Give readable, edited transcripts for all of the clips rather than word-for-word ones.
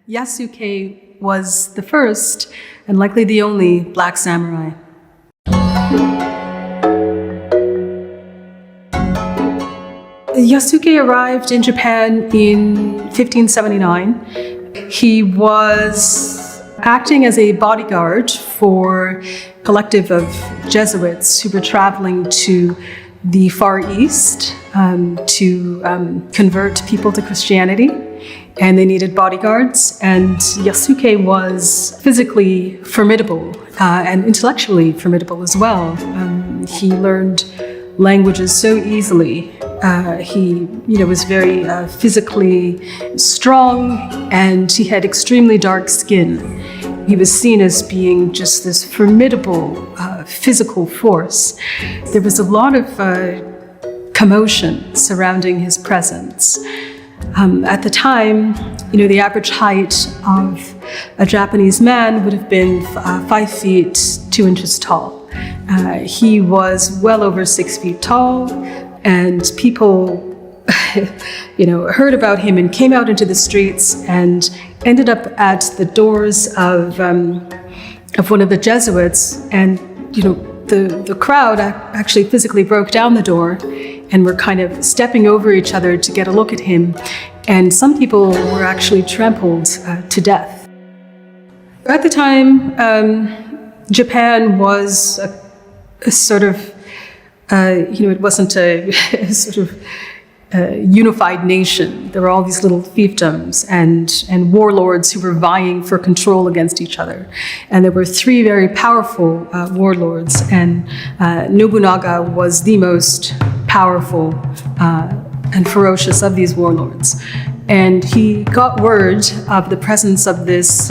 Yasuke was the first and likely the only black samurai. Yasuke arrived in Japan in 1579. He was acting as a bodyguard for a collective of Jesuits who were traveling to the Far East to convert people to Christianity, and they needed bodyguards. And Yasuke was physically formidable and intellectually formidable as well. He learned languages so easily. He, was very physically strong, and he had extremely dark skin. He was seen as being just this formidable physical force. There was a lot of commotion surrounding his presence. At the time, the average height of a Japanese man would have been 5 feet 2 inches tall. He was well over 6 feet tall, and people heard about him and came out into the streets and ended up at the doors of one of the Jesuits, and the crowd actually physically broke down the door and were kind of stepping over each other to get a look at him, and some people were actually trampled to death. At the time, Japan was a sort of it wasn't a sort of unified nation. There were all these little fiefdoms and warlords who were vying for control against each other. And there were 3 very powerful warlords, and Nobunaga was the most powerful and ferocious of these warlords. And he got word of the presence of this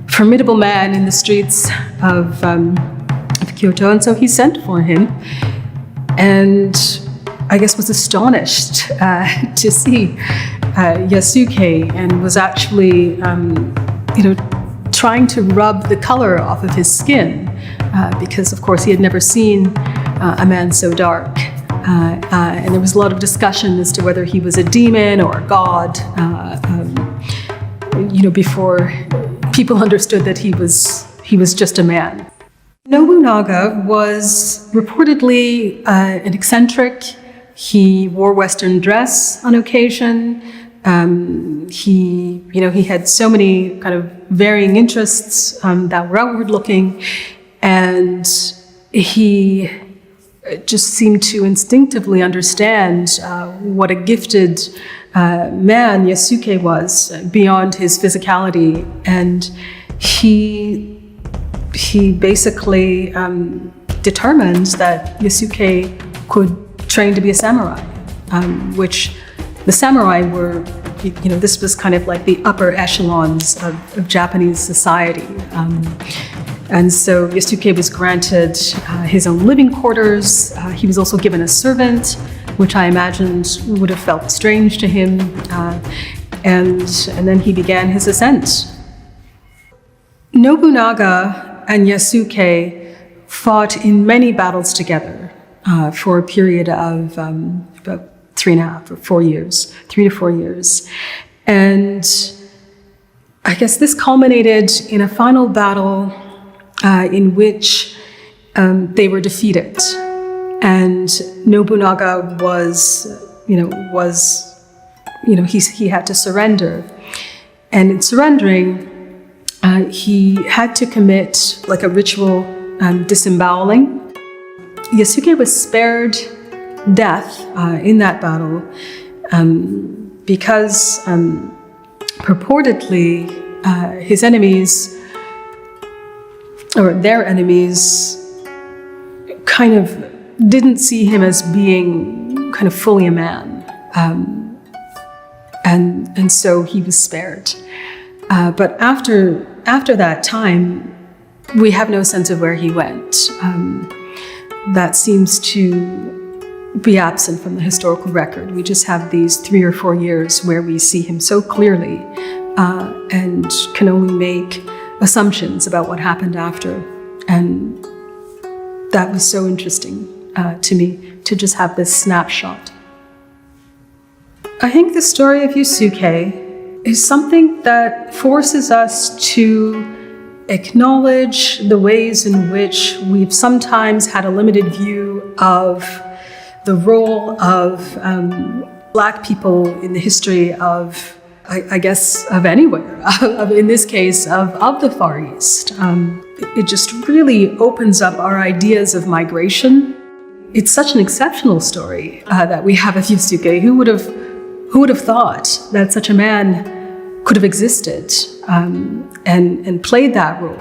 formidable man in the streets of Kyoto, and so he sent for him, and I guess was astonished to see Yasuke, and was actually, trying to rub the color off of his skin because, of course, he had never seen a man so dark. And there was a lot of discussion as to whether he was a demon or a god, before people understood that he was just a man. Nobunaga was reportedly an eccentric. He wore Western dress on occasion. He had so many kind of varying interests that were outward-looking, and he just seemed to instinctively understand what a gifted man Yasuke was beyond his physicality, and he basically determined that Yasuke could train to be a samurai, which the samurai were, this was kind of like the upper echelons of Japanese society. And so Yasuke was granted his own living quarters. He was also given a servant, which I imagined would have felt strange to him. And then he began his ascent. Nobunaga and Yasuke fought in many battles together for a period of about 3 to 4 years. And I guess this culminated in a final battle in which they were defeated. And Nobunaga he had to surrender. And in surrendering, he had to commit like a ritual disemboweling. Yasuke was spared death in that battle because purportedly his enemies, or their enemies, kind of didn't see him as being kind of fully a man, and so he was spared. But after that time, we have no sense of where he went. That seems to be absent from the historical record. We just have these 3 or 4 years where we see him so clearly and can only make assumptions about what happened after. And that was so interesting to me, to just have this snapshot. I think the story of Yasuke is something that forces us to acknowledge the ways in which we've sometimes had a limited view of the role of Black people in the history of, I guess, of anywhere, in this case, of the Far East. It just really opens up our ideas of migration. It's such an exceptional story that we have of Yasuke. Who would have thought that such a man could have existed and played that role?